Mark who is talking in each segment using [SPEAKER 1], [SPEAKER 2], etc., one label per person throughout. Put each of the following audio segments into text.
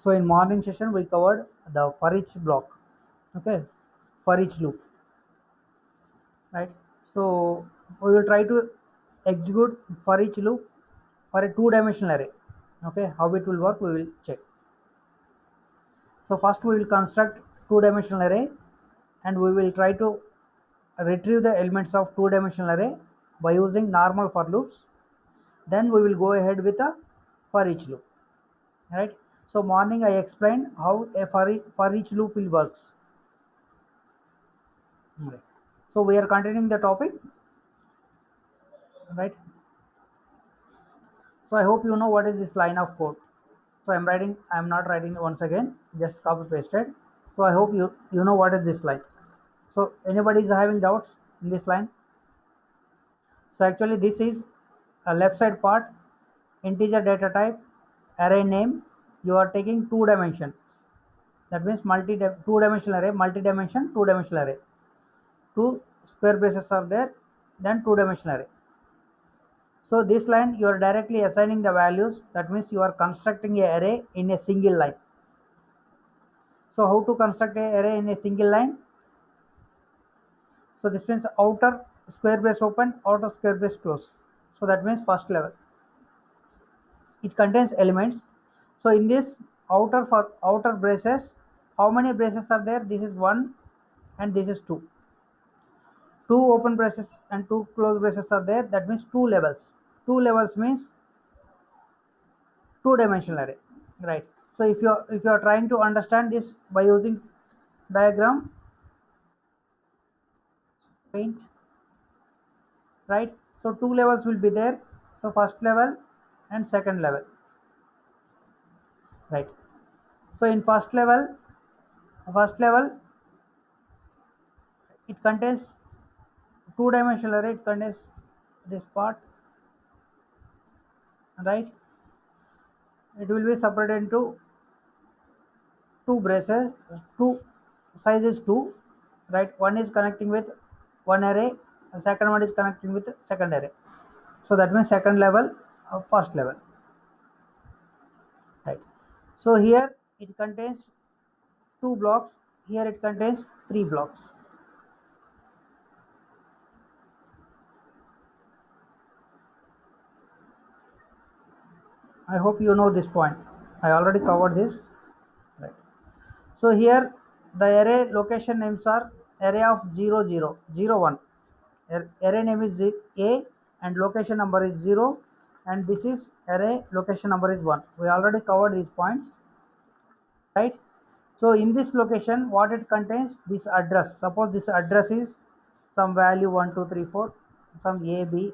[SPEAKER 1] So in morning session we covered the for each block, okay, for each loop, right? So we will try to execute for each loop for a two-dimensional array. Okay, how it will work we will check. So first we will construct two-dimensional array and we will try to retrieve the elements of two-dimensional array by using normal for loops. Then we will go ahead with a for each loop, right? So morning I explained how a for each loop will works. Right. So we are continuing the topic, right? So I hope you know what is this line of code. So I'm not writing once again, just copy pasted. So I hope you know what is this line. So anybody is having doubts in this line? So actually this is a left side part, integer data type, array name. You are taking two dimensions. That means two dimensional array, multi-dimension, two dimensional array. Two square braces are there, then two dimensional array. So this line you are directly assigning the values. That means you are constructing a array in a single line. So how to construct a array in a single line? So this means outer square brace open, outer square brace close. So that means first level. It contains elements. So in this outer braces, how many braces are there? This is one and this is two. Two open braces and two closed braces are there. That means two levels. Two levels means two dimensional array, right? So if you are trying to understand this by using diagram, paint, right? So two levels will be there. So first level and second level, right? So in first level it contains two dimensional array. It contains this part, right? It will be separated into two braces, two sizes two, right? One is connecting with one array, the second one is connecting with the second array. So that means second level of first level, right? So here it contains two blocks, here it contains three blocks. I hope you know this point. I already covered this, right? So here the array location names are array of 0 0 0 1. Array name is a and location number is 0, and this is array location number is 1. We already covered these points, right? So in this location what it contains, this address. Suppose this address is some value 1 2 3 4, some a b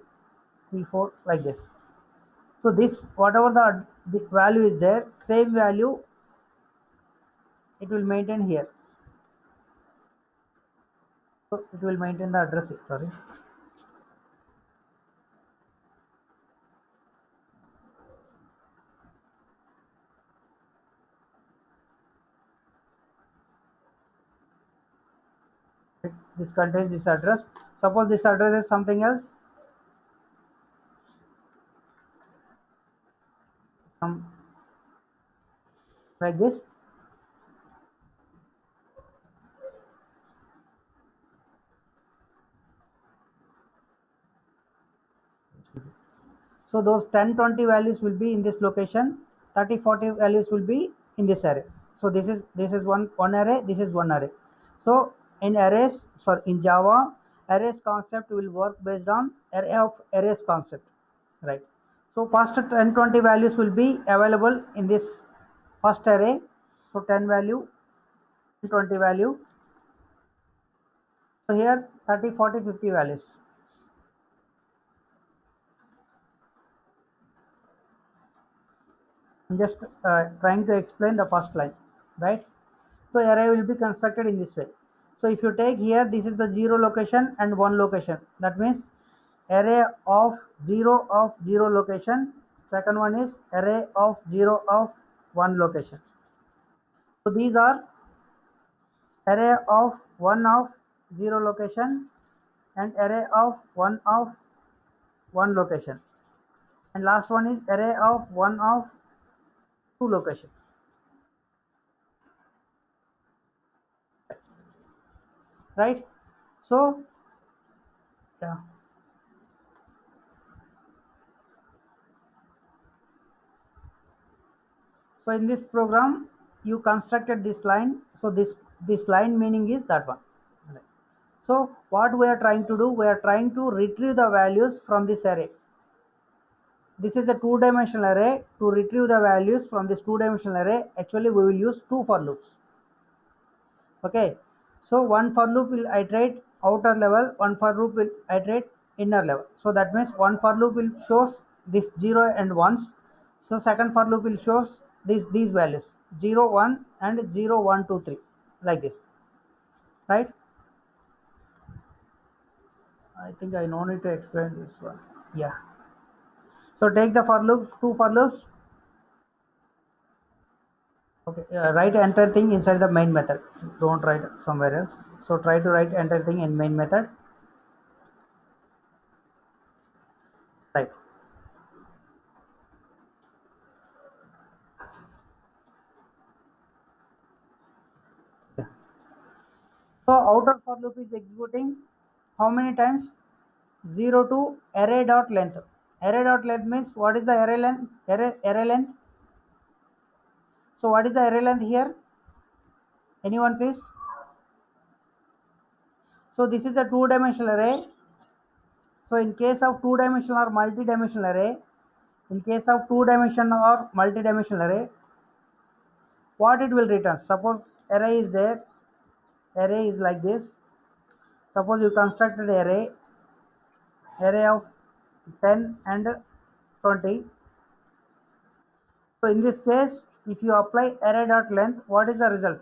[SPEAKER 1] 3 4 like this. So this whatever the value is there, same value it will maintain here. So it will maintain the address, sorry. This contains this address. Suppose this address is something else, some like this. So those 10 20 values will be in this location, 30 40 values will be in this array. So this is one array, this is one array. So in arrays, sorry, in Java, arrays concept will work based on array of arrays concept, right? So first 10 20 values will be available in this first array. So 10 value, 20 value. So here 30 40 50 values. I'm just trying to explain the first line, right? So array will be constructed in this way. So if you take here, this is the 0 location and 1 location. That means array of 0 location. Second one is array of 0 of 1 location. So these are array of 1 of 0 location and array of 1 of 1 location. And last one is array of 1 of 2 location. right? So yeah, so in this program you constructed this line, so this line meaning is that one. Right. So what we are trying to do, we are trying to retrieve the values from this array. This is a two-dimensional array. To retrieve the values from this two-dimensional array, actually we will use two for loops. Okay, so one for loop will iterate outer level, one for loop will iterate inner level. So that means one for loop will shows this 0 and 1s. So second for loop will shows these values 0 1 and 0 1 2 3, like this, right? I think I no need to explain this one. Yeah, so take the for loop, two for loops. Okay, write enter thing inside the main method, don't write somewhere else. So try to write enter thing in main method, right? Yeah. So outer for loop is executing how many times? 0 to array dot length. Array dot length means what is the array length? Array length. So what is the array length here? Anyone please? So this is a two-dimensional array. So in case of two-dimensional or multi-dimensional array, in case of two-dimensional or multi-dimensional array, what it will return? Suppose array is there, array is like this. Suppose you constructed array of 10 and 20. So in this case, if you apply array dot length, what is the result?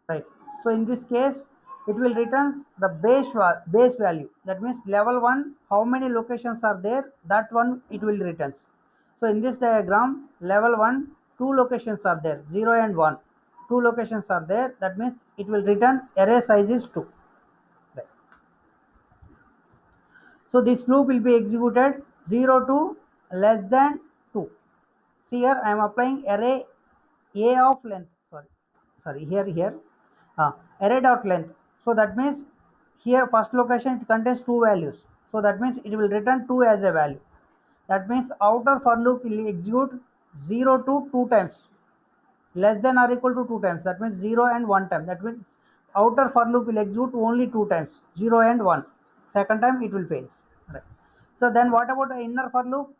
[SPEAKER 1] Right. So in this case, it will returns the base value. That means level 1, how many locations are there, that one it will returns. So in this diagram, level 1, two locations are there, 0 and 1. Two locations are there, that means it will return array size is 2. Right. So this loop will be executed 0 to less than 2. See here I am applying array a of length, sorry here array dot length. So that means here first location it contains two values, so that means it will return 2 as a value. That means outer for loop will execute 0 to 2 times, less than or equal to 2 times, that means 0 and 1 time. That means outer for loop will execute only 2 times, 0 and 1. Second time it will fail. Right. So then what about the inner for loop?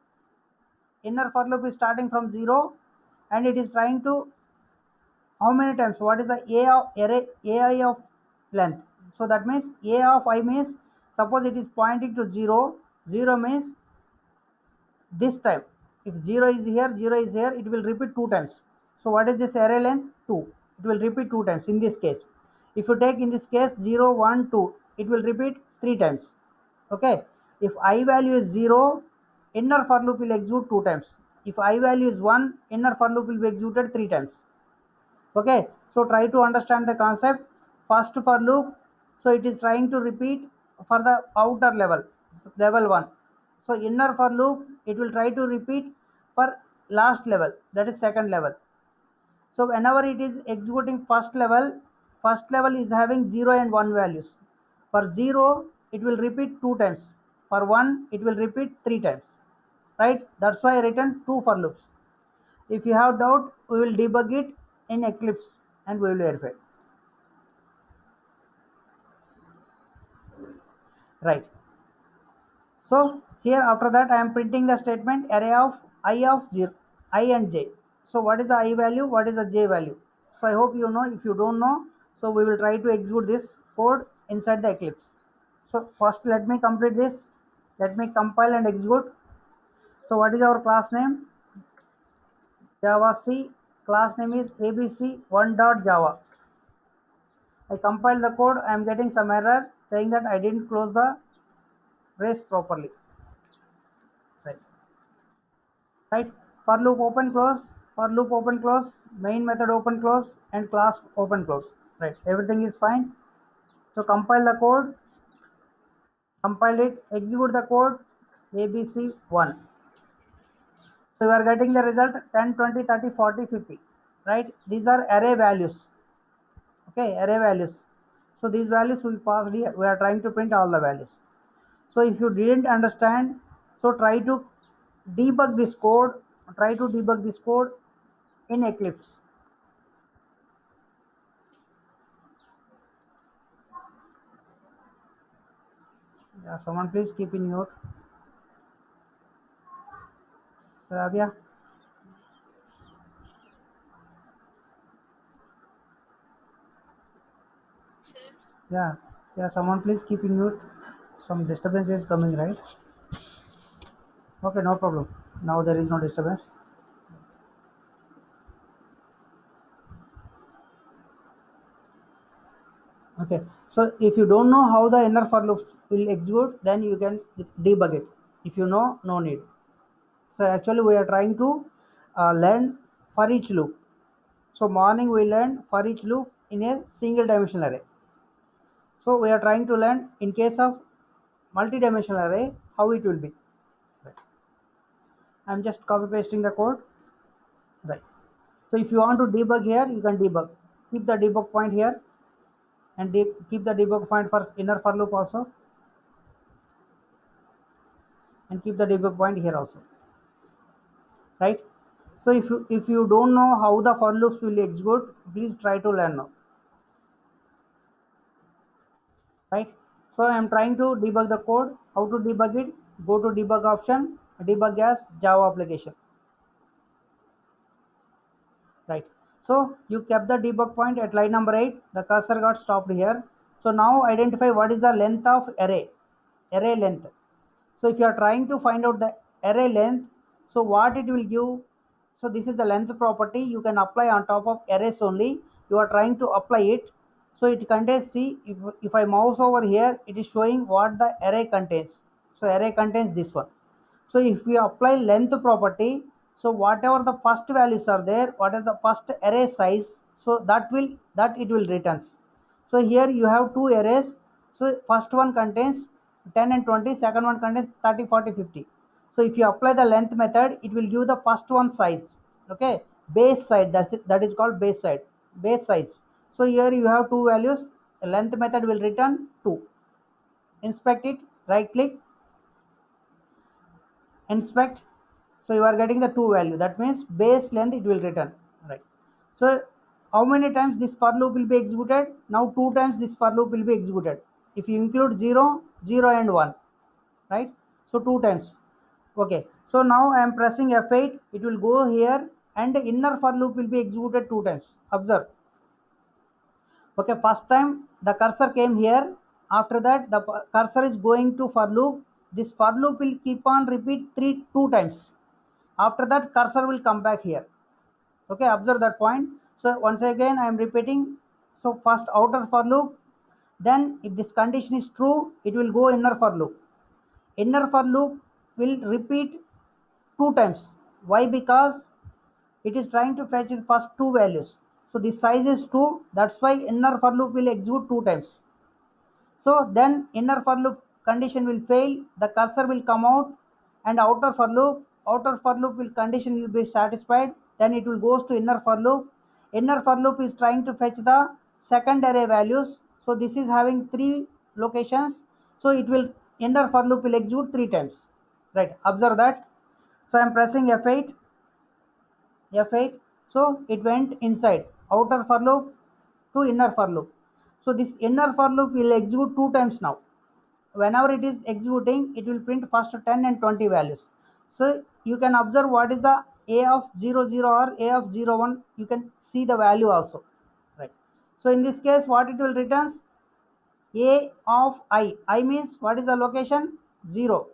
[SPEAKER 1] Inner for loop is starting from 0 and it is trying to how many times, what is the a of array ai of length. So that means a of I means, suppose it is pointing to 0, 0 means this time, if 0 is here, 0 is here, it will repeat 2 times. So what is this array length? 2. It will repeat 2 times in this case. If you take in this case 0 1 2, it will repeat 3 times. Okay, if I value is 0, inner for loop will execute 2 times. If I value is 1, inner for loop will be executed 3 times. Okay, so try to understand the concept. First for loop, so it is trying to repeat for the outer level, level 1. So inner for loop it will try to repeat for last level, that is second level. So whenever it is executing first level is having 0 and 1 values. For 0 it will repeat 2 times, for 1 it will repeat 3 times, right? That's why I written 2 for loops. If you have doubt, we will debug it in Eclipse and we will verify. Right. So here after that I am printing the statement array of I of 0, I and j. So what is the I value? What is the j value? So I hope you know. If you don't know, so we will try to execute this code inside the Eclipse. So first let me complete this. Let me compile and execute. So what is our class name? Java C. Class name is abc1.java. I compile the code. I am getting some error saying that I didn't close the brace properly. Right. Right. For loop open close. For loop open close. Main method open close and class open close. Right. Everything is fine. So compile the code. Compile it. Execute the code. ABC1. So we are getting the result 10, 20, 30, 40, 50, right? These are array values. Okay, array values. So these values we passed here. We are trying to print all the values. So if you didn't understand, so try to debug this code. Try to debug this code in Eclipse. Yeah, someone please keep in mute. Savia. Yeah, yeah. Someone please keep in mute. Some disturbance is coming, right? Okay, no problem. Now there is no disturbance. Okay, so if you don't know how the inner for loops will execute, then you can debug it. If you know, no need. So actually we are trying to learn for each loop. So morning we learned for each loop in a single dimensional array. So we are trying to learn in case of multi-dimensional array how it will be. Right. I'm just copy pasting the code. Right. So if you want to debug here, you can debug. Keep the debug point here and keep the debug point for inner for loop also, and keep the debug point here also. Right. So if you don't know how the for loops will execute, please try to learn now. Right. So I am trying to debug the code. How to debug it? Go to debug option, debug as Java application. Right. So you kept the debug point at line number 8. The cursor got stopped here. So now identify what is the length of array length. So if you are trying to find out the array length, so what it will give? So this is the length property you can apply on top of arrays only. You are trying to apply it. So it contains, see, if I mouse over here, it is showing what the array contains. So array contains this one. So if we apply length property, so whatever the first values are there, what is the first array size, so that it will returns. So here you have two arrays. So first one contains 10 and 20, second one contains 30, 40, 50. So if you apply the length method, it will give the first one size. Okay, base size, that's it, that is called base size. So here you have two values. Length method will return 2. Inspect it, right click, inspect. So you are getting the 2 value, that means base length it will return. Right. So how many times this for loop will be executed? Now 2 times this for loop will be executed. If you include 0, 0 and 1, right? So 2 times. Okay, so now I am pressing F8, it will go here and the inner for loop will be executed 2 times. Observe. Okay, first time the cursor came here. After that the cursor is going to for loop. This for loop will keep on repeat 2 times. After that cursor will come back here. Okay, observe that point. So once again I am repeating. So first outer for loop, then if this condition is true, it will go inner for loop. Inner for loop will repeat 2 times. Why? Because it is trying to fetch the first two values. So the size is 2, that's why inner for loop will execute 2 times. So then inner for loop condition will fail, the cursor will come out, and outer for loop will condition will be satisfied, then it will goes to inner for loop. Inner for loop is trying to fetch the second array values. So this is having 3 locations. So it will inner for loop will execute 3 times. Right, observe that. So I am pressing F8. So it went inside outer for loop to inner for loop. So this inner for loop will execute 2 times now. Whenever it is executing, it will print first 10 and 20 values. So you can observe what is the a of 00 or a of 01. You can see the value also. Right. So in this case, what it will returns? A of I means what is the location? 0.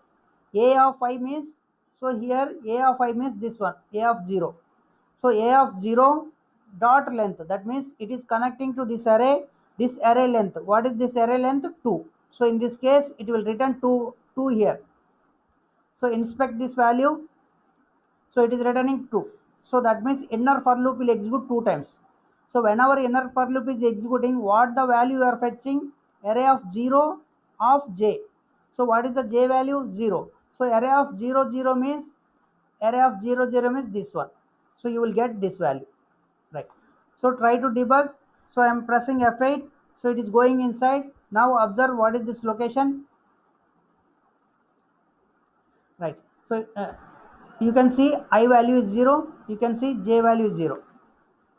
[SPEAKER 1] A of I means, so here a of I means this one, a of 0. So a of 0 dot length, that means it is connecting to this array length. What is this array length? 2. So in this case it will return 2 here. So inspect this value. So it is returning 2. So that means inner for loop will execute 2 times. So whenever inner for loop is executing, what the value you are fetching? Array of 0 of j. So what is the j value? 0. So array of 0 0 means array of 0 0 means this one, so you will get this value, right? So try to debug. So I am pressing F8, so it is going inside. Now observe what is this location, right? So you can see I value is 0, you can see j value is 0,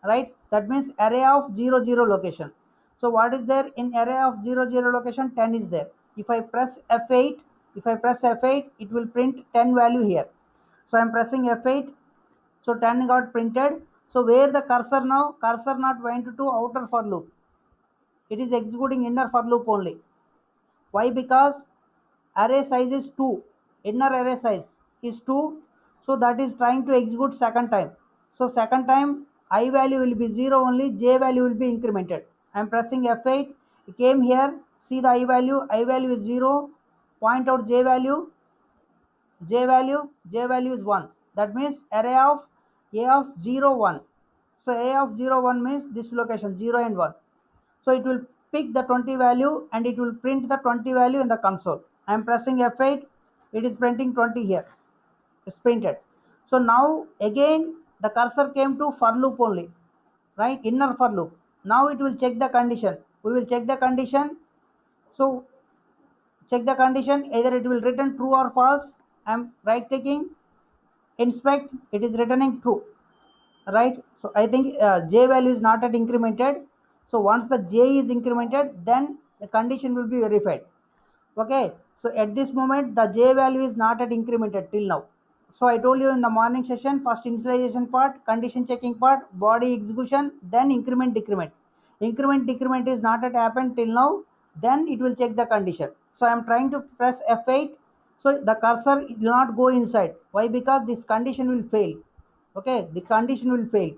[SPEAKER 1] right? That means array of 0 0 location. So what is there in array of 0 0 location? 10 is there. If I press F8, it will print 10 value here. So I am pressing F8, so 10 got printed. So where the cursor now? Cursor not went to outer for loop, it is executing inner for loop only. Why? Because array size is 2, inner array size is 2, so that is trying to execute second time. So second time I value will be 0 only, j value will be incremented. I am pressing F8, it came here, see the I value is 0, point out j value is 1. That means array of a of 0 1. So a of 0 1 means this location 0 and 1. So it will pick the 20 value and it will print the 20 value in the console. I am pressing F8, it is printing 20 here, it's printed. So now again the cursor came to for loop only, right? Inner for loop. Now it will check the condition, we will check the condition. So check the condition, either it will return true or false. I am right taking inspect, it is returning true, right? So I think j value is not yet incremented. So once the j is incremented, then the condition will be verified. Okay, so at this moment the j value is not yet incremented till now. So I told you in the morning session, first initialization part, condition checking part, body execution, then increment decrement. Increment decrement is not yet happened till now, then it will check the condition. So I am trying to press F8, so the cursor will not go inside. Why? Because this condition will fail. Okay, the condition will fail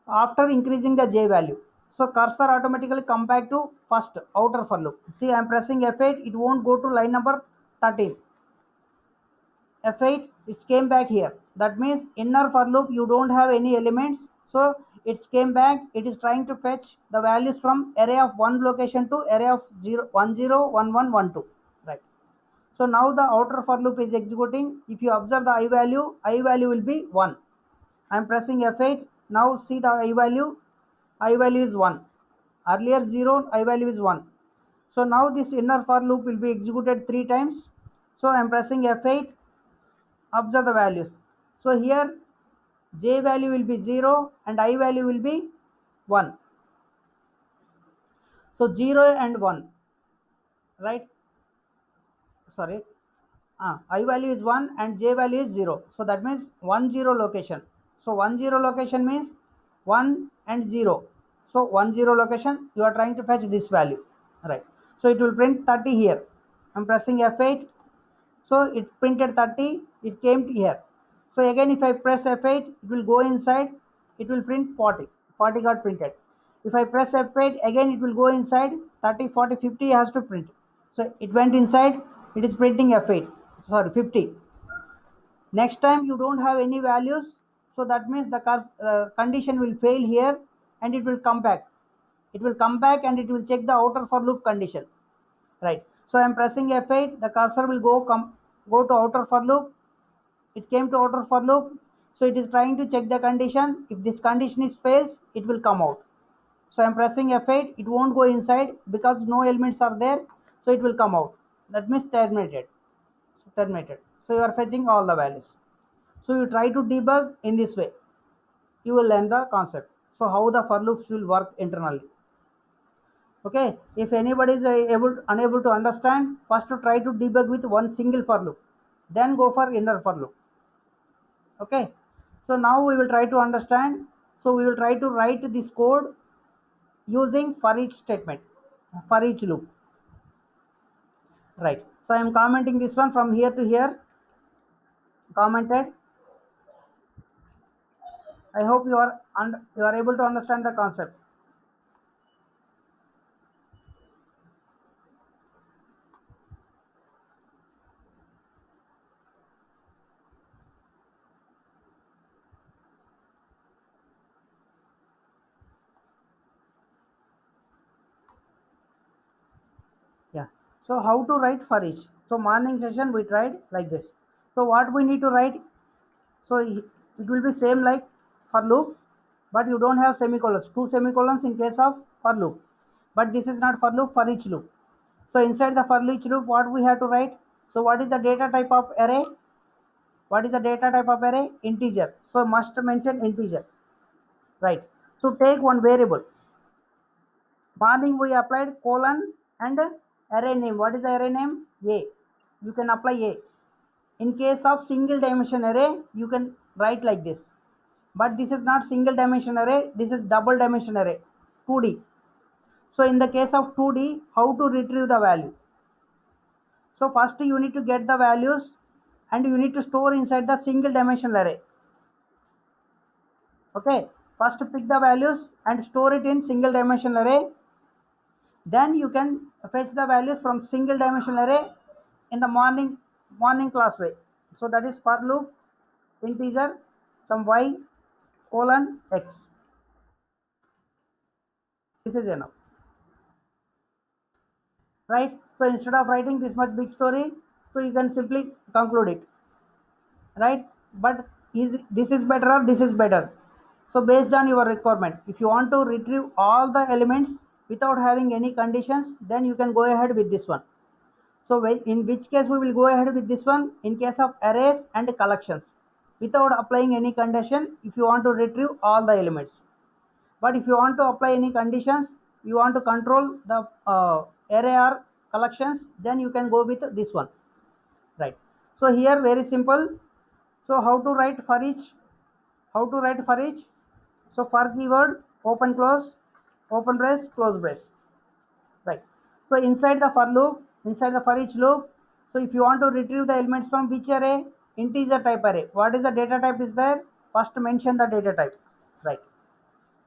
[SPEAKER 1] after increasing the j value. So cursor automatically come back to first outer for loop. See, I am pressing F8, it won't go to line number 13. F8, it came back here. That means inner for loop you don't have any elements, so it came back. It is trying to fetch the values from array of 1 location to array of 0 1 0 1 1 1 2, right? So now the outer for loop is executing. If you observe the I value will be 1. I am pressing F8. Now see the I value is 1. Earlier 0, I value is 1. So now this inner for loop will be executed 3 times. So I am pressing F8, observe the values. So here j value will be 0 and I value will be 1. So 0 and 1, right? Sorry, I value is 1 and j value is 0. So that means 1 0 location. So 1 0 location means 1 and 0. So 1 0 location you are trying to fetch this value, right? So it will print 30 here. I'm pressing F8. So it printed 30, it came to here. So again if I press F8, it will go inside, it will print 40. 40 got printed. If I press F8 again, it will go inside, 30 40 50 has to print. So it went inside, it is printing F8, sorry 50. Next time you don't have any values, so that means the condition will fail here and it will come back. It will come back and it will check the outer for loop condition, right? So I am pressing F8, the cursor will go to outer for loop. It came to outer for loop, so it is trying to check the condition. If this condition is fails, it will come out. So I am pressing F8, it won't go inside because no elements are there, so it will come out. That means terminated. So terminated. So you are fetching all the values. So you try to debug in this way, you will learn the concept. So how the for loops will work internally. Okay, if anybody is unable to understand, first to try to debug with one single for loop, then go for inner for loop. Okay, so now we will try to understand. So we will try to write this code using for each statement, for each loop, right? So I am commenting this one from here to here, commented. I hope you are able to understand the concept. Yeah, so how to write for each? So morning session we tried like this. So what we need to write? So it will be same like for loop, but you don't have semicolons, two semicolons in case of for loop. But this is not for loop, for each loop. So inside the for each loop, what we have to write? So what is the data type of array? What is the data type of array? Integer. So must mention integer, right? So take one variable. Morning we applied colon and array name. What is the array name? A. You can apply A. In case of single dimension array, you can write like this. But this is not single dimension array, this is double dimension array, 2D. So in the case of 2D, how to retrieve the value? So first you need to get the values and you need to store inside the single dimensional array. Okay, first pick the values and store it in single dimensional array. Then you can fetch the values from single dimensional array in the morning class way. So that is for loop integer some y colon x. This is enough, right? So instead of writing this much big story, so you can simply conclude it, right? But is this is better or this is better? So based on your requirement, if you want to retrieve all the elements without having any conditions, then you can go ahead with this one. So in which case we will go ahead with this one? In case of arrays and collections, without applying any condition, if you want to retrieve all the elements. But if you want to apply any conditions, you want to control the array or collections, then you can go with this one, right? So here very simple. So how to write for each? How to write for each? So for keyword open brace close brace, right? So inside the for loop, inside the for each loop, so if you want to retrieve the elements from which array? Integer type array. What is the data type is there? First mention the data type, right?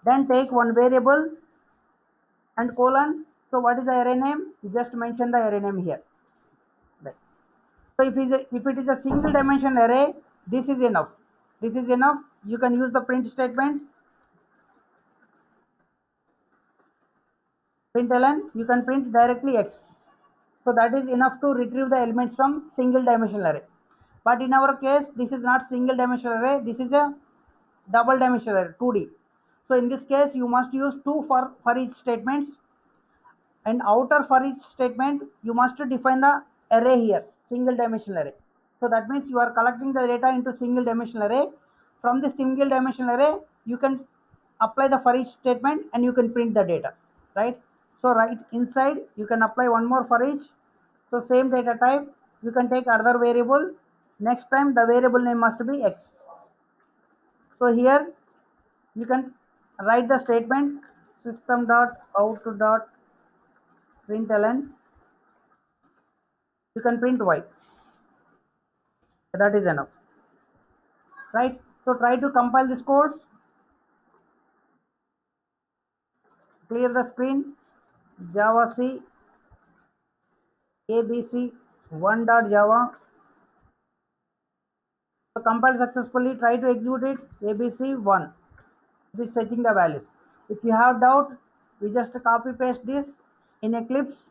[SPEAKER 1] Then take one variable and colon. So what is the array name? You just mention the array name here, right? So if it is a single dimension array, this is enough. This is enough. You can use the print statement. Println, you can print directly x. So that is enough to retrieve the elements from single dimensional array. But in our case, this is not single dimensional array. This is a double dimensional array, 2D. So in this case, you must use two for each statements. And outer for each statement, you must define the array here, single dimensional array. So that means you are collecting the data into single dimensional array. From the single dimensional array, you can apply the for each statement and you can print the data, right? So right inside, you can apply one more for each. So same data type, you can take another variable. Next time the variable name must be x. So here you can write the statement system dot out dot println. You can print y. That is enough, right? So try to compile this code, clear the screen. Java C abc 1.java. So compiled successfully. Try to execute it. abc1. It is fetching the values. If you have doubt, we just copy paste this in Eclipse.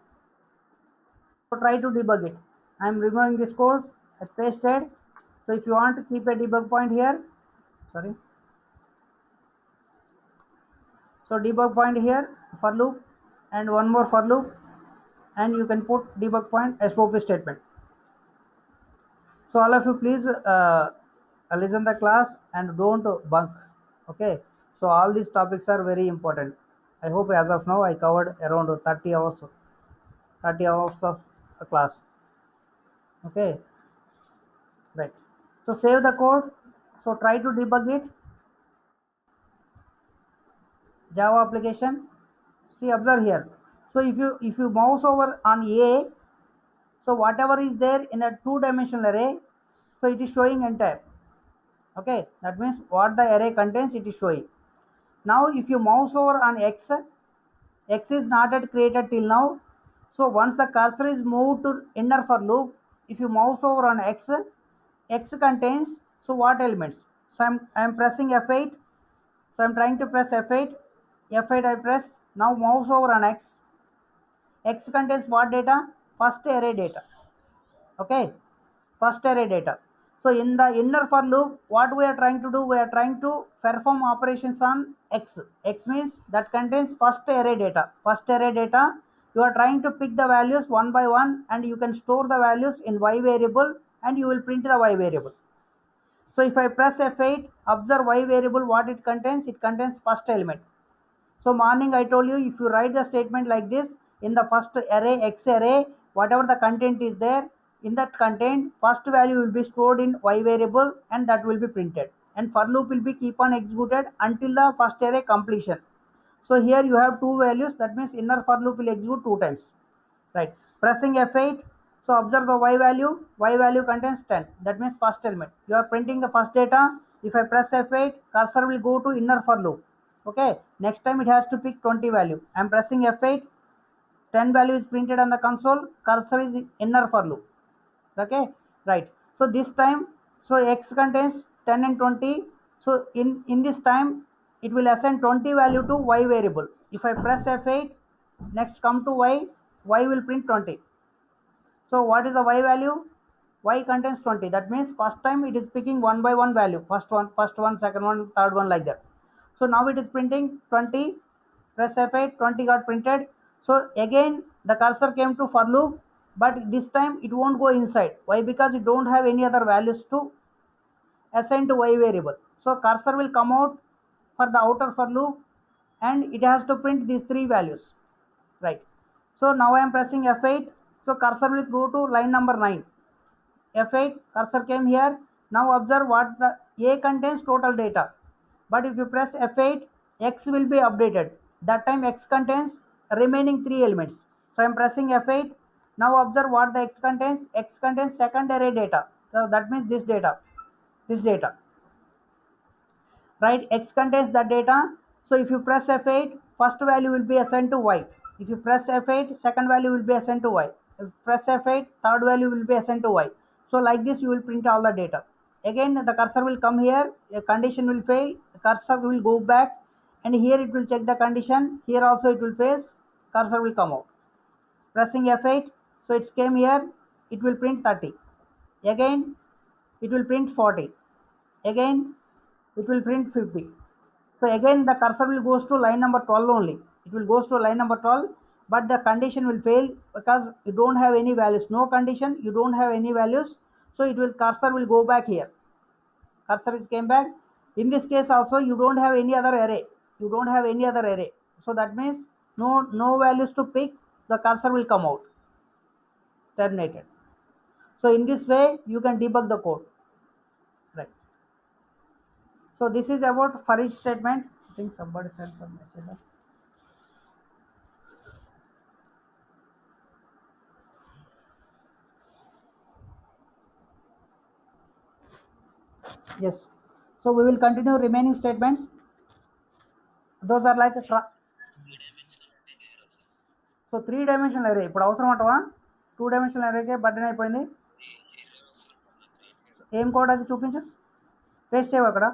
[SPEAKER 1] So try to debug it. I am removing this code. I pasted. So if you want to keep a debug point here, sorry. So debug point here for loop and one more for loop, and you can put debug point SOP statement. So all of you please listen the class and don't bunk. Okay. So all these topics are very important. I hope as of now I covered around 30 hours of a class. Okay, right. So save the code. So try to debug it. Java application. See, observe here. So if you mouse over on A, so whatever is there in a two-dimensional array, so it is showing entire. Okay, that means what the array contains, it is showing. Now if you mouse over on X, X is not yet created till now. So once the cursor is moved to inner for loop, if you mouse over on X, X contains, so what elements? So I'm pressing F8. So I'm trying to press F8. F8 I press. Now mouse over on X. X contains what data? First array data. Okay, first array data. So in the inner for loop, what we are trying to do, we are trying to perform operations on X. X means that contains first array data. First array data, you are trying to pick the values one by one, and you can store the values in Y variable, and you will print the Y variable. So if I press F8, observe Y variable, what it contains first element. So morning I told you, if you write the statement like this, in the first array, X array, whatever the content is there, in that content, first value will be stored in Y variable, and that will be printed. And for loop will be keep on executed until the first array completion. So here you have two values, that means inner for loop will execute two times, right? Pressing F8, so observe the Y value contains 10, that means first element. You are printing the first data. If I press F8, cursor will go to inner for loop. Okay, next time it has to pick 20 value. I am pressing F8, 10 value is printed on the console, cursor is inner for loop. Okay, right? So this time, so X contains 10 and 20. So in this time, it will assign 20 value to Y variable. If I press F8, next come to Y will print 20. So what is the Y value? Y contains 20. That means first time it is picking one by one value. First one, second one, third one, like that. So now it is printing 20. Press F8, 20 got printed. So again the cursor came to for loop, but this time it won't go inside. Why? Because it don't have any other values to assign to Y variable. So cursor will come out for the outer for loop, and it has to print these three values, right? So now I am pressing F8, so cursor will go to line number 9. F8, cursor came here. Now observe what the A contains total data, but if you press F8, X will be updated. That time X contains remaining three elements. So I am pressing F8. Now observe what the X contains. X contains second array data. So that means this data, right? X contains that data. So if you press F8, first value will be assigned to Y. If you press F8, second value will be assigned to Y. If you press F8, third value will be assigned to Y. So like this you will print all the data. Again the cursor will come here, a condition will fail, cursor will go back, and here it will check the condition, here also it will fail, cursor will come out. Pressing F8, so it came here, it will print 30. Again it will print 40. Again it will print 50. So again the cursor will goes to line number 12 only. It will goes to line number 12, but the condition will fail because you don't have any values. No condition, you don't have any values. So it will cursor will go back here. Cursor is came back. In this case also you don't have any other array. You don't have any other array. So that means no values to pick. The cursor will come out. Terminated. So in this way you can debug the code. Right. So this is about for each statement. I think somebody sent some message. Yes. So we will continue remaining statements. Those are like so 3-dimensional array. ఇప్పుడు అవసరం అంటవా 2-dimensional arrayకే burden అయిపోయింది. ఏం code అది చూపించు, paste చేయవు అక్కడ.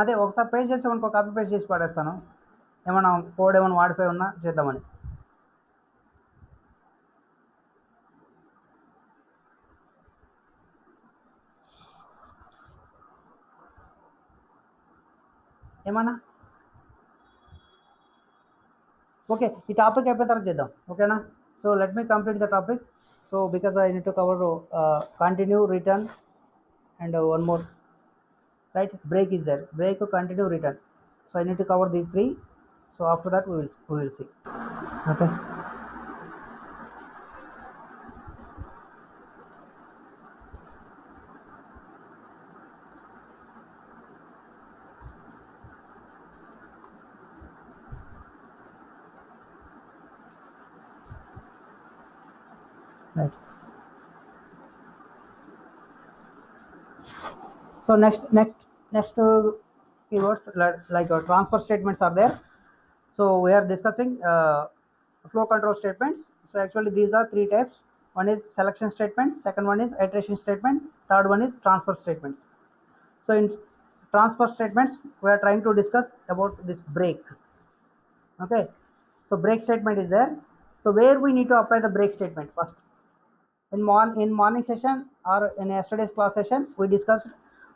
[SPEAKER 1] అదే ఒకసారి పేస్ట్ చేసాం అనుకో, కాపీ పేస్ట్ చేసి పడేస్తాను. ఏమన్నా కోడ్ ఏమైనా వాడిపోయి ఉన్నా చేద్దామని. ఏమన్నా ఓకే, ఈ టాపిక్ అయిపోయిన తర్వాత చేద్దాం, ఓకేనా? So let me complete the topic. So because I need to cover continue, return and one more, right? Break is there, break, continue, return. So I need to cover these three. So after that we will see. Okay, right. So next keywords like transfer statements are there. So we are discussing flow control statements. So actually these are three types. One is selection statement, second one is iteration statement, third one is transfer statements. So in transfer statements we are trying to discuss about this break. Okay, so break statement is there. So where we need to apply the break statement first? In morning session or in yesterday's class session, we discussed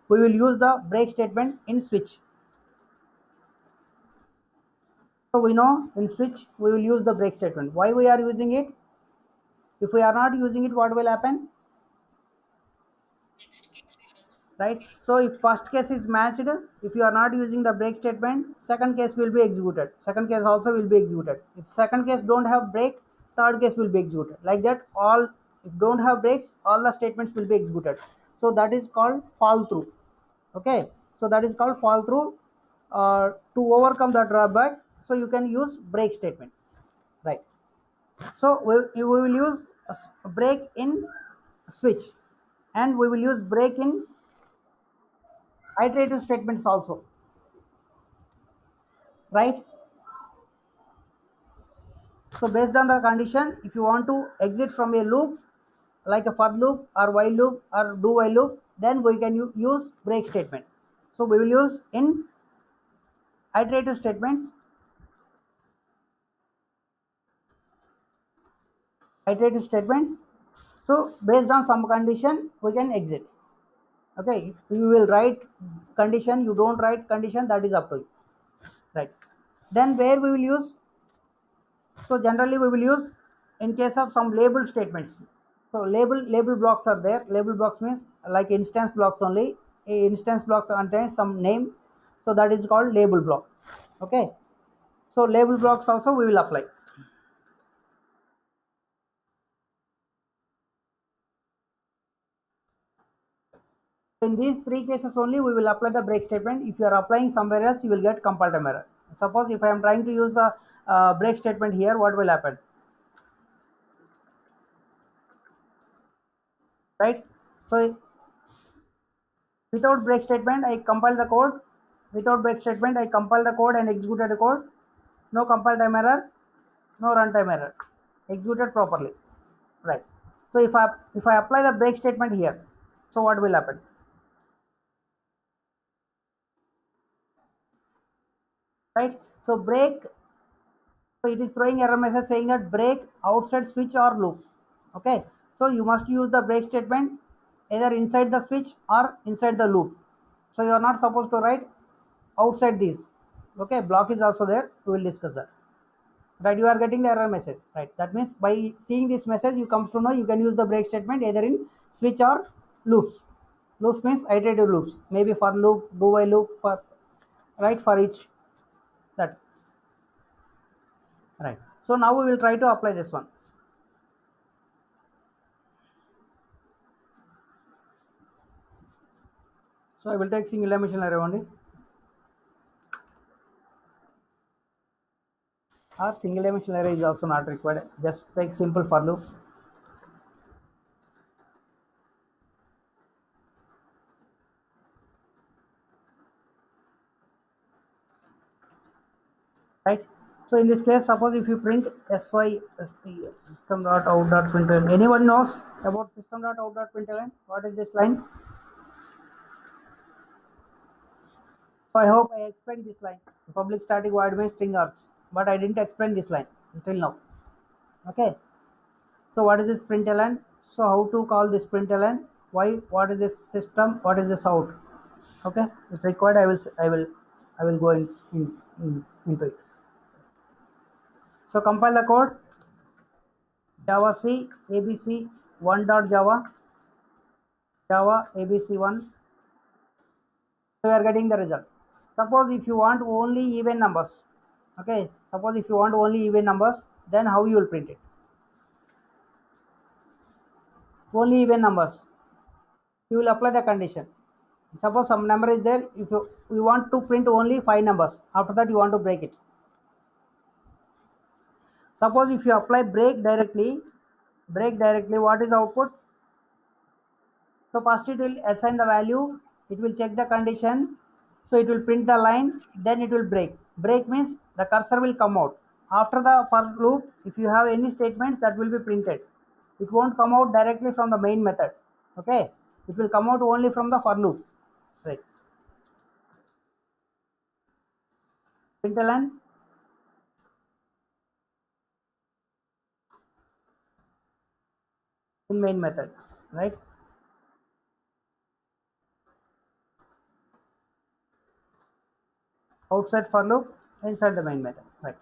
[SPEAKER 1] we will use the break statement in switch. So we know in switch we will use the break statement. Why we are using it? If we are not using it, what will happen? Right? So if first case is matched, if you are not using the break statement, second case will be executed. Second case also will be executed. If second case don't have break, third case will be executed. Like that, all if don't have breaks, all the statements will be executed. So that is called fall through. Okay, so that is called fall through. To overcome the drawback, so you can use break statement, right? So we will use a break in switch, and we will use break in iterative statements also, right? So based on the condition, if you want to exit from a loop like a for loop or while loop or do while loop, then we can use break statement. So we will use in iterative statements, iterative statements. So based on some condition, we can exit. Okay, you will write condition, you don't write condition, that is up to you, right? Then where we will use, so generally we will use in case of some label statements. So label blocks are there. Label blocks means like instance blocks only. A instance block contains some name, so that is called label block. Okay, so label blocks also we will apply. In these three cases only we will apply the break statement. If you are applying somewhere else, you will get compile time error. Suppose if I am trying to use a break statement here, what will happen? Right? So without break statement, I compile the code. Without break statement, I compile the code and executed the code. No compile time error, no runtime error. Executed properly. Right. So if I apply the break statement here, so what will happen? Right. So break. So it is throwing error message saying that break outside switch or loop. Okay. So you must use the break statement either inside the switch or inside the loop. So you are not supposed to write outside this. Okay. Block is also there. We will discuss that. Right, you are getting the error message, right? That means by seeing this message, you come to know you can use the break statement either in switch or loops. Loops means iterative loops, maybe for loop, do while loop, for right, for each, that, right? So now we will try to apply this one. So I will take single dimensional array only, or single dimensional array is also not required. Just take simple for loop. Right. So in this case, suppose if you print system.out.println, anyone knows about system.out.println? What is this line? So I hope I explained this line. Public static void main string args, but I didn't explain this line until now. Okay. So what is this println? So how to call this println? Why? What is this system? What is this out? Okay. If required, I will go into it. So compile the code. Java C ABC 1.java Java ABC 1. So we are getting the result. Suppose if you want only even numbers, okay, suppose if you want only even numbers, then how you will print it? Only even numbers, you will apply the condition. Suppose some number is there, if you want to print only 5 numbers, after that you want to break it. Suppose if you apply break directly, what is the output? So first it will assign the value, it will check the condition, so it will print the line, then it will break. Break means the cursor will come out. After the for loop, if you have any statement, that will be printed. It won't come out directly from the main method. Okay, it will come out only from the for loop. Right. Println in main method, right? Outside for loop, inside the main method, right?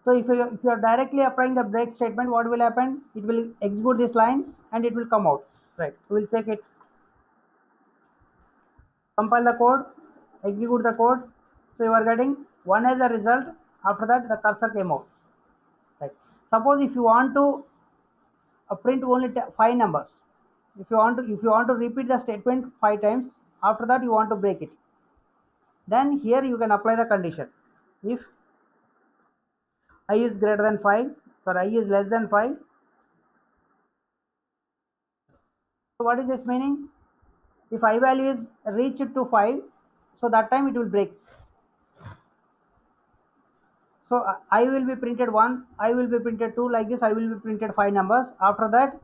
[SPEAKER 1] So if you are directly applying the break statement, what will happen? It will execute this line and it will come out, right? We will check it. Compile the code, execute the code. So you are getting 1 as a result. After that, the cursor came out, right? Suppose if you want to print only 5 numbers, if you want to repeat the statement 5 times, after that you want to break it, then here you can apply the condition. If I is greater than 5, sorry, I is less than 5. So what is this meaning? If I value is reached to 5, so that time it will break. So I will be printed 1, I will be printed 2, like this I will be printed 5 numbers. After that,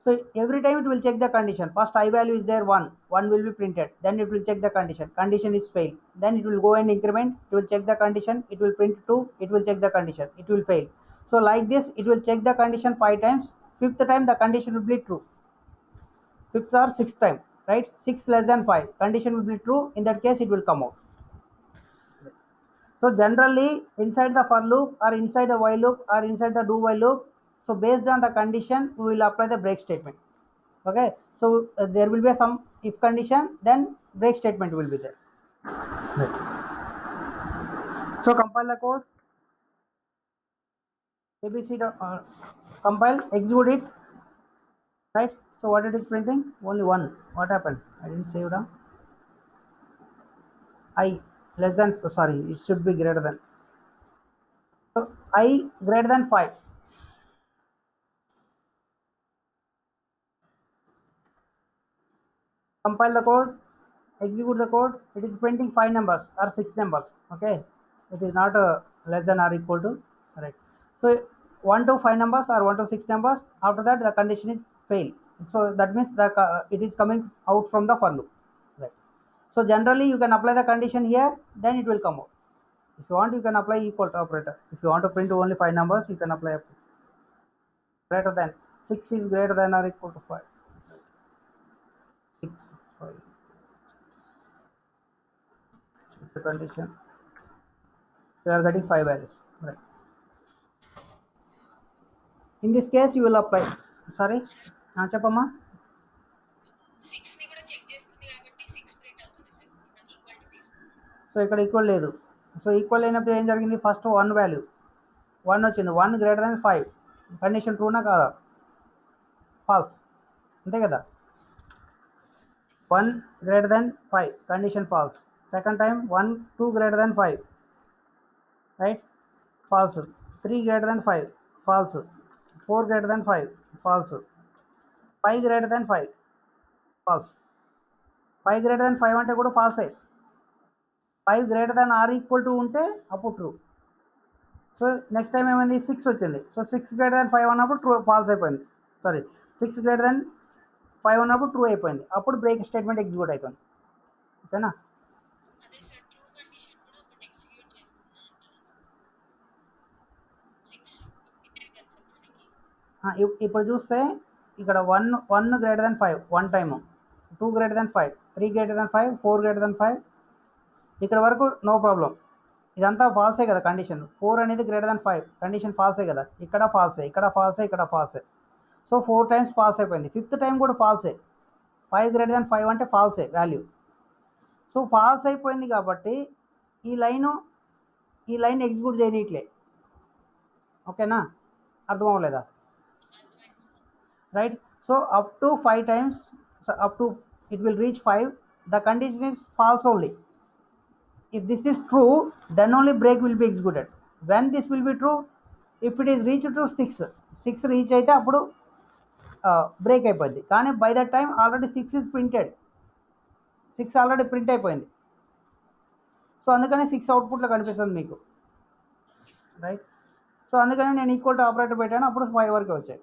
[SPEAKER 1] so every time it will check the condition. First I value is there 1, 1 will be printed, then it will check the condition, condition is fail, then it will go and increment, it will check the condition, it will print 2, it will check the condition, it will fail. So like this it will check the condition 5 times, fifth time the condition will be true, fifth or sixth time, right? 6 less than 5, condition will be true, in that case it will come out. So generally inside the for loop or inside the while loop or inside the do while loop, so based on the condition we will apply the break statement. Okay, so there will be some if condition, then break statement will be there. Right. So compile the code, abc compile, execute it, right? So what it is printing? Only 1. What happened? I didn't save down. I less than, sorry, it should be greater than. So I greater than 5. Compile the code, execute the code. It is printing 5 numbers or 6 numbers. Okay, it is not less than or equal to, right? So 1 to 5 numbers or 1 to 6 numbers, after that the condition is fail. So that means the it is coming out from the for loop, right? So generally you can apply the condition here, then it will come out. If you want, you can apply equal to operator. If you want to print only 5 numbers, you can apply greater than. 6 is greater than or equal to 5. 6, 5, the condition, we are getting 5 values, right? In this case you will apply, sorry, చెప్పమ్మా.
[SPEAKER 2] 6 ని కూడా check చేస్తుంది కాబట్టి 6 print అవుతుంది sir. నాకు equal to తీసుకుంది.
[SPEAKER 1] So ఇక్కడ equal లేదు. సో ఈక్వల్ అయినప్పుడు ఏం జరిగింది? ఫస్ట్ 1 వాల్యూ 1 వచ్చింది, 1 గ్రేటర్ దాన్ 5, కండిషన్ ట్రూనా కాదా? ఫాల్స్, అంతే కదా? 1 greater than 5, condition false. Second time 1 2 greater than 5, right, false. 3 greater than 5, false. 4 greater than 5, false. 5 greater than 5, false. 5 greater than 5 అంటే కూడా ఫాల్సే. 5 greater than or equal to ఉంటే అప్పుడు true. So next time ఏమైంది? 6 వచ్చింది. So 6 greater than 5 అన్నప్పుడు true, falls అయిపోయింది. Sorry, 6 greater than 5 అన్నప్పుడు ట్రూ అయిపోయింది. అప్పుడు బ్రేక్ స్టేట్మెంట్ ఎగ్జిక్యూట్ అవుతుంది. ఓకేనా?
[SPEAKER 2] అదే సార్, ట్రూ కండిషన్ కూడా ఒకటి ఎగ్జిక్యూట్ చేస్తుందా అంటున్నా సార్. 6 ఇదే కదా సార్ మనకి.
[SPEAKER 1] ఇప్పుడు చూస్తే ఇక్కడ 1 greater than 5 1 time, 2 greater than 5, 3 greater than 5, 4 greater than 5, ఇక్కడ వరకు నో ప్రాబ్లం. ఇదంతా ఫాల్సే కదా కండిషన్. 4 అనేది గ్రేటర్ దాన్ 5, కండిషన్ ఫాల్సే కదా. ఇక్కడ ఫాల్సే, ఇక్కడ ఫాల్సే, ఇక్కడ ఫాల్సే. సో 4 టైమ్స్ ఫాల్స్ అయిపోయింది. ఫిఫ్త్ టైం కూడా ఫాల్సే. 5 గ్రేటర్ దాన్ 5 అంటే ఫాల్సే వాల్యూ. సో ఫాల్స్ అయిపోయింది కాబట్టి ఈ లైన్ ఎగ్జిక్యూట్ చేయనీయట్లే. ఓకేనా? అర్థం అవ్వలేదా?
[SPEAKER 2] అర్థమైంది sir.
[SPEAKER 1] Right? So up to 5 times, so up to it will reach 5, the condition is false only. If this is true, then only break will be executed. When this will be true? If it is reached to 6 reach అయితే అప్పుడు break అయిపోద్ది. కానీ by that time already 6 is printed, 6 already print అయిపోయింది. So అందుకని 6 అవుట్పుట్లో కనిపిస్తుంది మీకు,
[SPEAKER 2] okay sir.
[SPEAKER 1] Right? So అందుకని నేను ఈక్వల్ టు ఆపరేటర్ పెట్టాను, అప్పుడు 5 వరకు వచ్చాయి.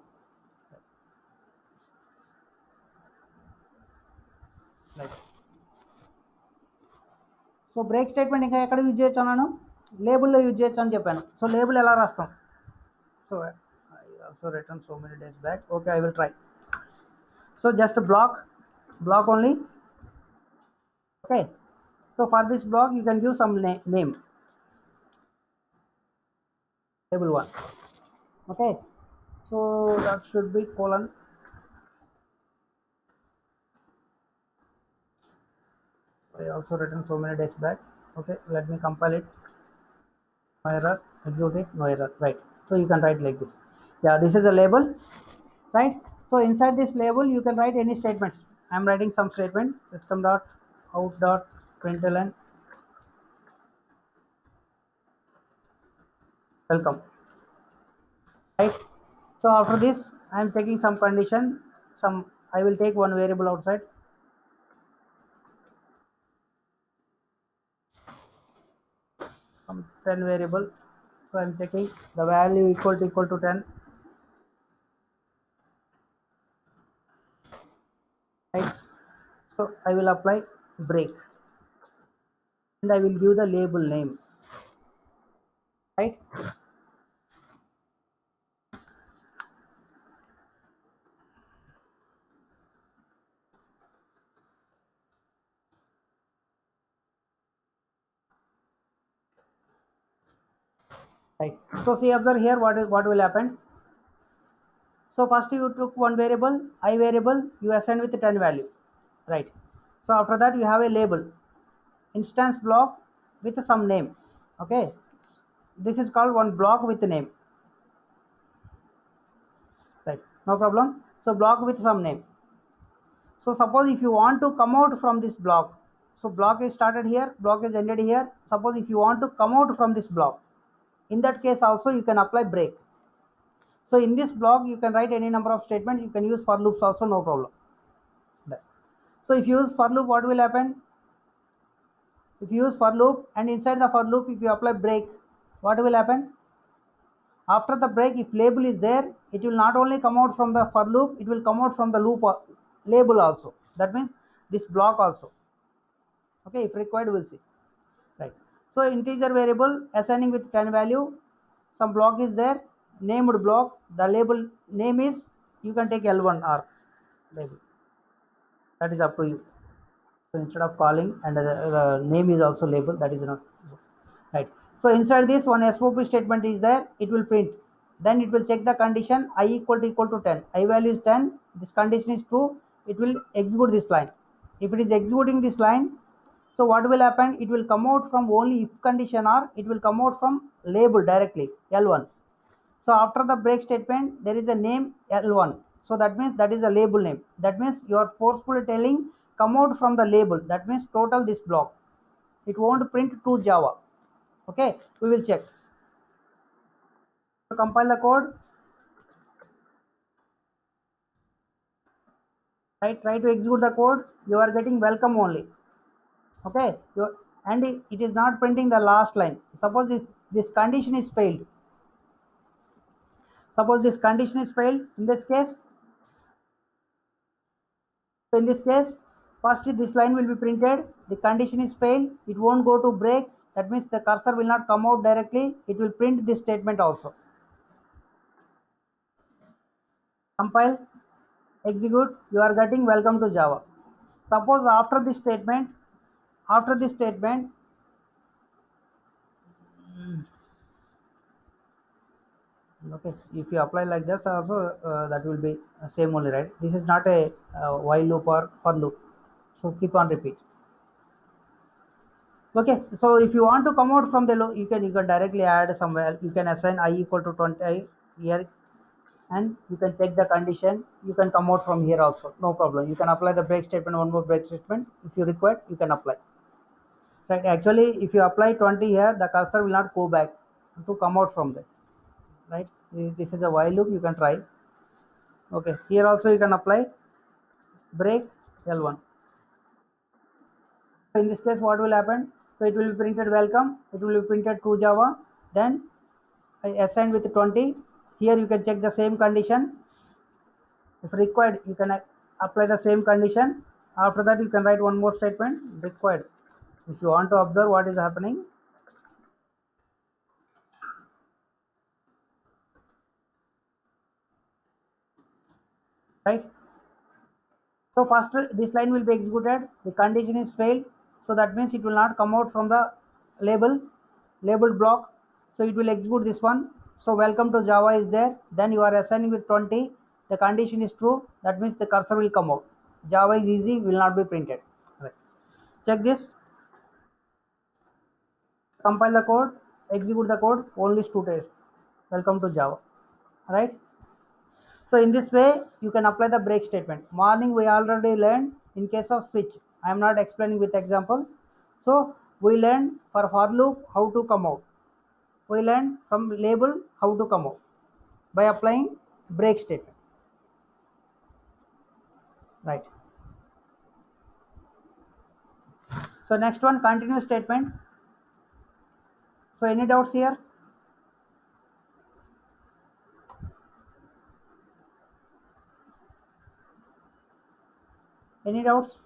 [SPEAKER 1] రైట్. సో బ్రేక్ స్టేట్మెంట్ ఇంకా ఎక్కడ యూజ్ చేయొచ్చు అన్నాను? లేబుల్లో యూజ్ చేయొచ్చు అని చెప్పాను. సో లేబుల్ ఎలా రాస్తాం? So I also return so many days back. Okay, I will try. So just a block only. Okay, so for this block you can give some name, table 1. Okay, so that should be colon. I also written so many days back. Okay, let me compile it. No error, execute it, no error, right? So you can write like this. Yeah, this is a label, right? So inside this label you can write any statements. I'm writing some statement, system dot out dot println welcome, right? So after this I am taking some condition, some I will take one variable outside, some 10 variable. So I'm taking the value equal to 10, right? So I will apply break and I will give the label name, right? Right. So see, observe here what will happen. So first you took one variable, I variable, you assign with the 10 value, right? So after that you have a label, instance block with some name. Okay, this is called one block with name, right? No problem. So block with some name. So suppose if you want to come out from this block, so block is started here, block is ended here. Suppose if you want to come out from this block, in that case also you can apply break. So in this block you can write any number of statements, you can use for loops also, no problem. So if you use for loop, what will happen? If you use for loop and inside the for loop if you apply break, what will happen? After the break, if label is there, it will not only come out from the for loop, it will come out from the loop label also. That means this block also. Okay, if required we'll see. Right. So integer variable assigning with 10 value, some block is there, named block, the label name is, you can take L1 or label, that is up to you. So instead of calling and the name is also label, that is not right. So inside this one SOP statement is there, it will print, then it will check the condition I equal to 10, I value is 10, this condition is true, it will execute this line. If it is executing this line, so what will happen, it will come out from only if condition or it will come out from label directly L1. So after the break statement there is a name L1, so that means that is a label name, that means you are forcefully telling come out from the label, that means total this block, it won't print to Java. Okay, we will check. So compile the code, right? Try to execute the code, you are getting welcome only. Okay, and it is not printing the last line. Suppose this condition is failed, suppose this condition is failed, in this case, so in this case, first this line will be printed, the condition is failed, it won't go to break, that means the cursor will not come out directly, it will print this statement also. Compile, execute, you are getting welcome to Java. Suppose after this statement, okay, if you apply like this also, that will be same only, right? This is not a while loop or for loop, so keep on repeat. Okay, so if you want to come out from the loop, you can directly add somewhere, you can assign I equal to 20 here, and you can check the condition, you can come out from here also, no problem. You can apply the break statement, one more break statement if you require, you can apply, right? Actually if you apply 20 here, the cursor will not go back to come out from this, right? This is a while loop, you can try. Okay, here also you can apply break L1. So in this case what will happen, so it will be printed welcome, it will be printed to Java, then I assign with 20. Here you can check the same condition, if required you can apply the same condition. After that you can write one more statement required, if you want to observe what is happening, right? So first this line will be executed, the condition is failed, so that means it will not come out from the labeled block, so it will execute this one. So welcome to Java is there, then you are assigning with 20, the condition is true, that means the cursor will come out. Java is easy will not be printed. Right. Check this, compile the code, execute the code, only students, welcome to Java. Right. So in this way, you can apply the break statement. Morning we already learned in case of switch. I am not explaining with example. So we learned for loop how to come out. We learned from label how to come out by applying break statement. Right. So next one, continue statement. So any doubts here? Any doubts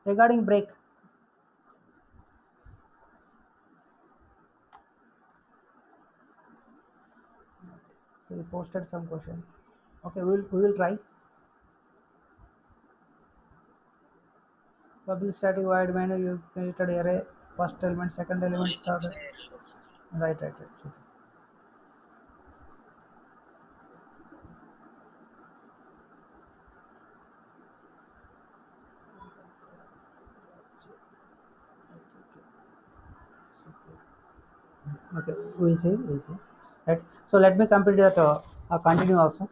[SPEAKER 1] regarding break? So you posted some question. Okay, we will try. Public static void menu, you created array, first element, second element, third. Right. Okay, we'll see. Right. So let me complete that continue also.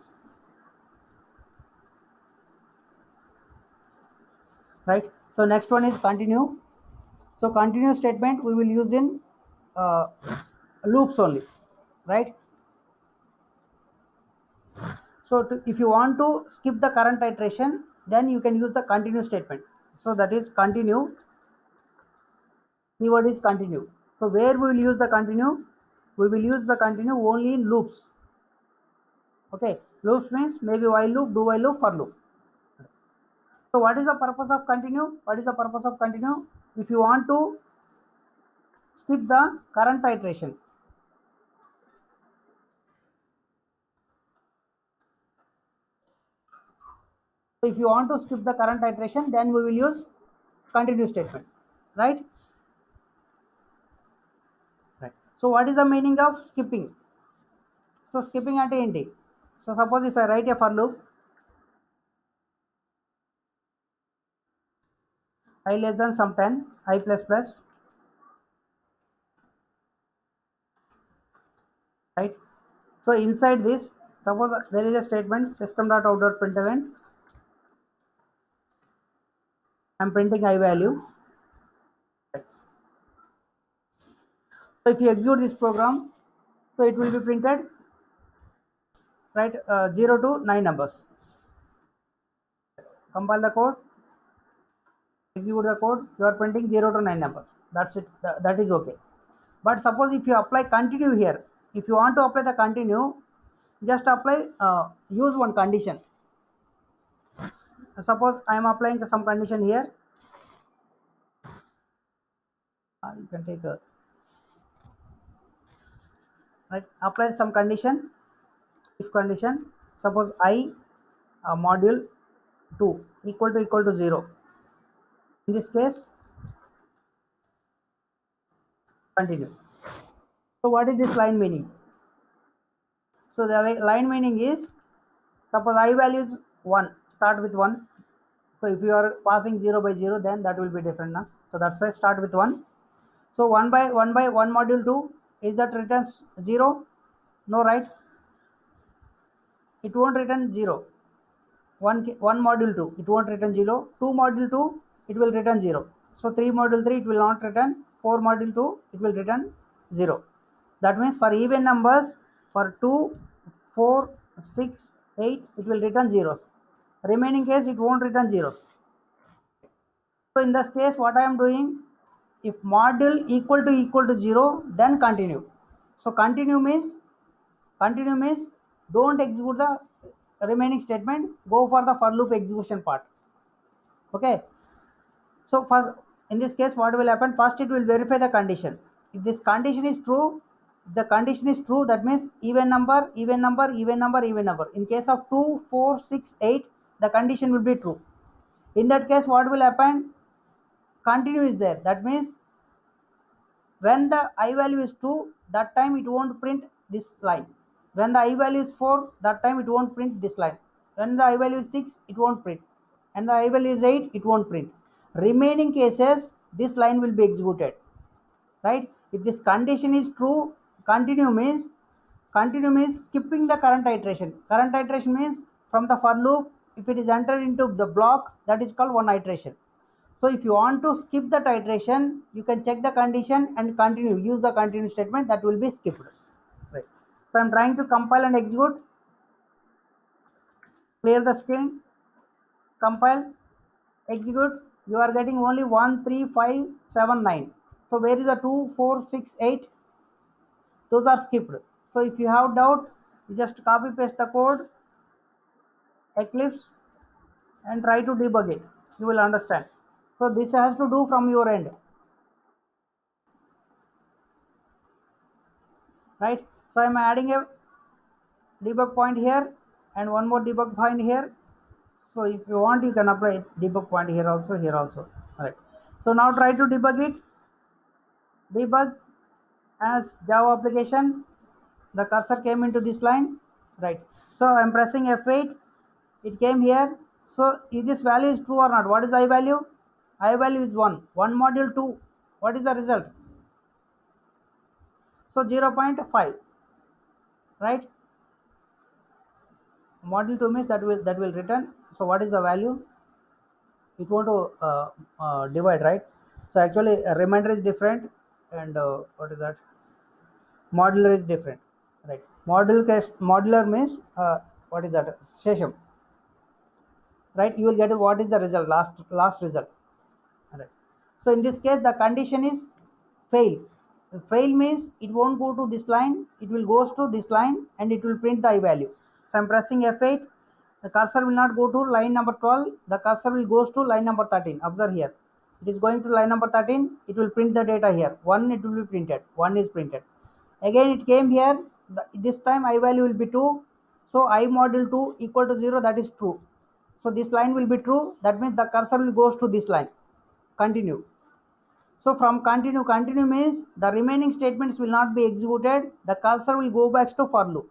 [SPEAKER 1] Right. So next one is continue. So continue statement we will use in uh, loops only. Right. So if you want to skip the current iteration, then you can use the continue statement. So that is continue. Keyword is continue. So where we will use the continue? We will use the continue only in loops. Okay. Loops means maybe while loop, do while loop, for loop. So what is the purpose of continue? What is the purpose of continue? If you want to skip the current iteration, so if you want to skip the current iteration, then we will use continue statement. Right. Right. So what is the meaning of skipping? So skipping అంటే ఏంటి? So suppose if I write a for loop, I less than some 10, I plus plus, right? So inside this, suppose there is a statement system.out.println, I'm printing I value. So if you execute this program, so it will be printed, right, 0 to 9 numbers. Compile the code, execute the code, you are printing 0 to 9 numbers. That's it. That is okay. But suppose if you apply continue here, if you want to apply the continue, just apply use one condition. Suppose I am applying some condition here. You can take a right. Apply some condition. If condition, suppose I module 2 equal to 0. In this case, continue. So what is this line meaning? So the line meaning is, suppose I value is 1, start with 1. So if you are passing 0 by 0, then that will be different now. So that's why start with 1. So 1 by 1 module 2, is that returns 0? No, right? It won't return 0. 1 module 2, it won't return 0. 2 module 2, it will return 0. So 3 module 3, it will not return. 4 module 2, it will return 0. That means for even numbers, for 2, 4, 6, 8, it will return zeros. Remaining case, it won't return zeros. So in this case, what I am doing, if module equal to 0, then continue. So continue means don't execute the remaining statements, go for the for loop execution part. Okay. So first, in this case, what will happen? First, it will verify the condition. If this condition is true, If the condition is true, that means even number, even number, even number, even number. In case of 2, 4, 6, 8, the condition will be true. In that case, what will happen? Continue is there. That means when the I value is 2, that time it won't print this line. When the I value is 4, that time it won't print this line. When the I value is 6, it won't print. And the I value is 8, it won't print. Remaining cases, this line will be executed. Right? If this condition is true, continue means skipping the current iteration. Current iteration means from the for loop, if it is entered into the block, that is called one iteration. So if you want to skip that iteration, you can check the condition and continue. Use the continue statement, that will be skipped. Right. So I'm trying to compile and execute. Clear the screen. Compile, execute. You are getting only 1, 3, 5, 7, 9. So where is the 2, 4, 6, 8? Those are skipped. So if you have doubt, you just copy paste the code, Eclipse, and try to debug it. You will understand. So this has to do from your end. Right. So I'm adding a debug point here and one more debug point here. So if you want, you can apply debug point here also, here also. All right. So now try to debug it. Debug as Java application. The cursor came into this line. Right. So I'm pressing F8. It came here. So if this value is true or not? What is I value? I value is 1. 1 module 2. What is the result? So 0.5. Right. Module 2 means that will return. So what is the value? It want to divide, right? So actually remainder is different, and what is that, modular is different, right? Modular means what is that, session, right? You will get what is the result, last result, right? So in this case the condition is fail. Fail means it won't go to this line, it will goes to this line and it will print the I value. So I'm pressing F8. The cursor will not go to line number 12, the cursor will goes to line number 13. Observe here, it is going to line number 13, it will print the data here. 1, it will be printed, 1 is printed. Again it came here, this time I value will be 2. So I module 2 equal to 0, that is true. So this line will be true, that means the cursor will goes to this line. Continue. So from continue means the remaining statements will not be executed, the cursor will go back to for loop.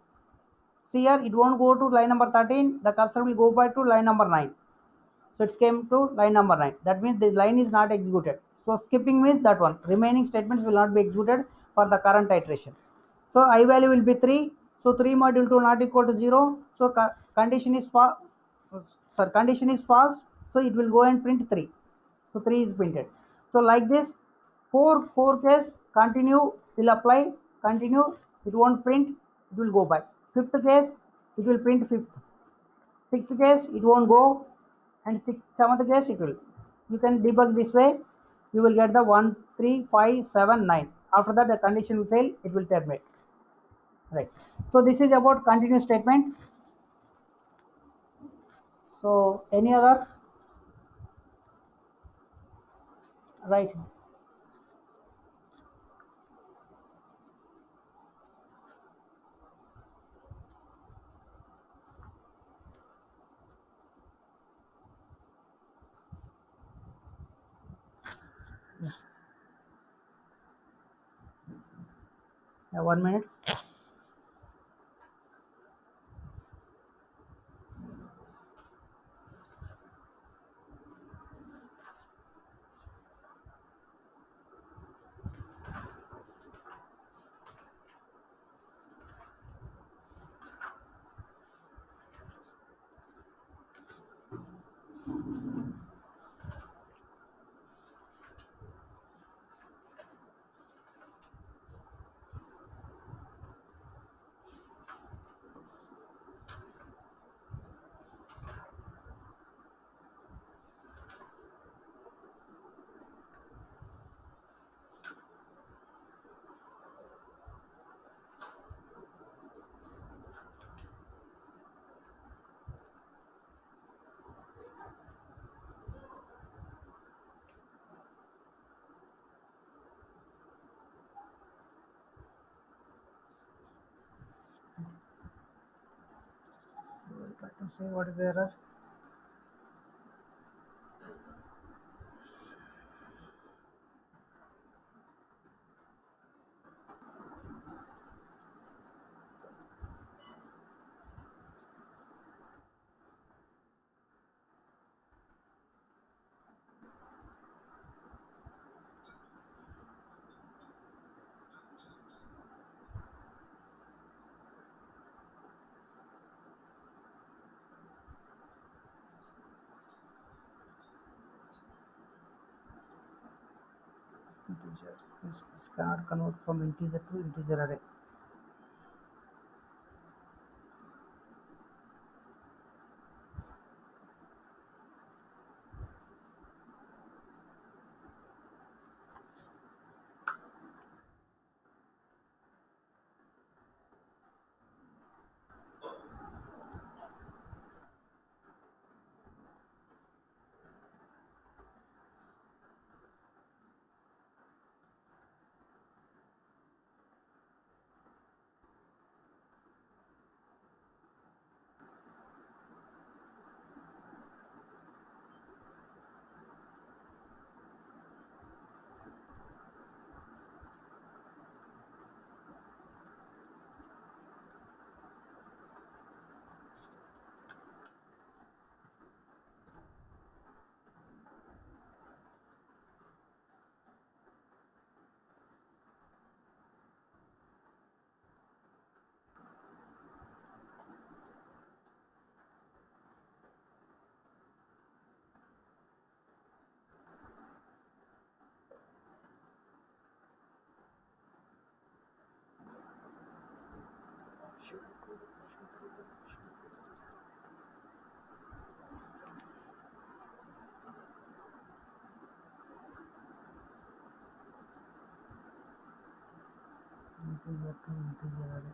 [SPEAKER 1] See here, it won't go to line number 13, the cursor will go back to line number 9. So it came to line number 9, that means the line is not executed. So skipping means that one, remaining statements will not be executed for the current iteration. So I value will be 3, so 3 module 2 not equal to 0, so condition is false, condition is false, so it will go and print 3. So 3 is printed. So like this, 4 case continue will apply, continue, it won't print, it will go back. Fifth case, it will print fifth. Sixth case, it won't go, and seventh case it will. You can debug this way. You will get the 1, 3, 5, 7, 9. After that, the condition will fail, it will terminate. Right. So this is about continue statement. So any other? Right. Yeah, 1 minute. So I'll try to say what is the error. Integer. This cannot convert from integer to integer array. Integer to integer array.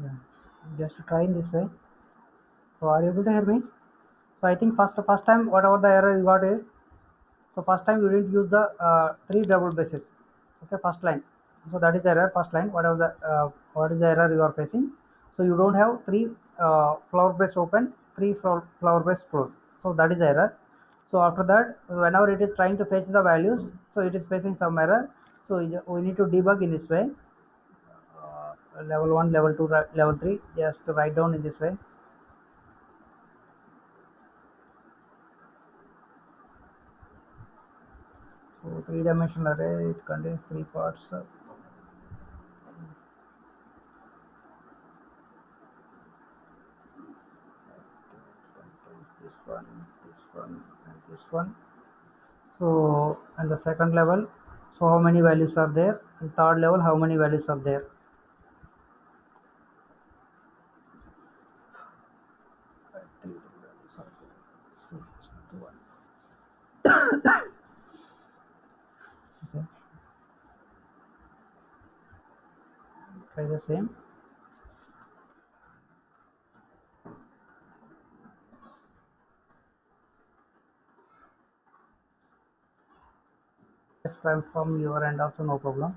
[SPEAKER 1] Yeah. Just try in this way. So are you able to hear me? So I think first time whatever the error you got is, so first time you didn't use the three double bases. Okay, first line. So that is the error. First line, whatever the what is the error you are facing. So you don't have three flower base open, three flower base close. So that is the error. So after that, whenever it is trying to fetch the values, so it is facing some error. So we need to debug in this way. Level 1, level 2, level 3. Just write down in this way. So three-dimensional array, it contains three parts. Contains this one, and this one. So and the second level, so how many values are there? And third level, how many values are there? Three values are there. So just one. Okay, try the same. Let's try from your end also, no problem.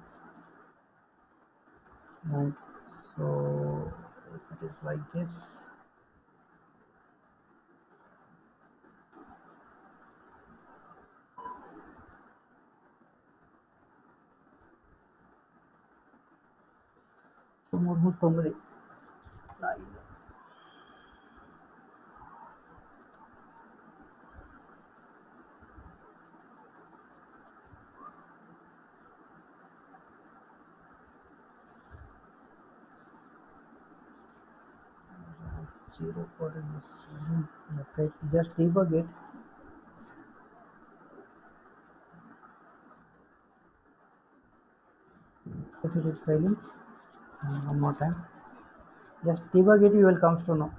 [SPEAKER 1] And so if it is like this, so 3 3 9. 0, what is this one? Okay, just debug it. If it is failing, one more time. Just debug it, you will comes to know.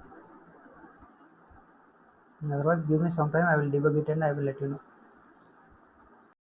[SPEAKER 1] Otherwise, give me some time. I will debug it and I will let you know.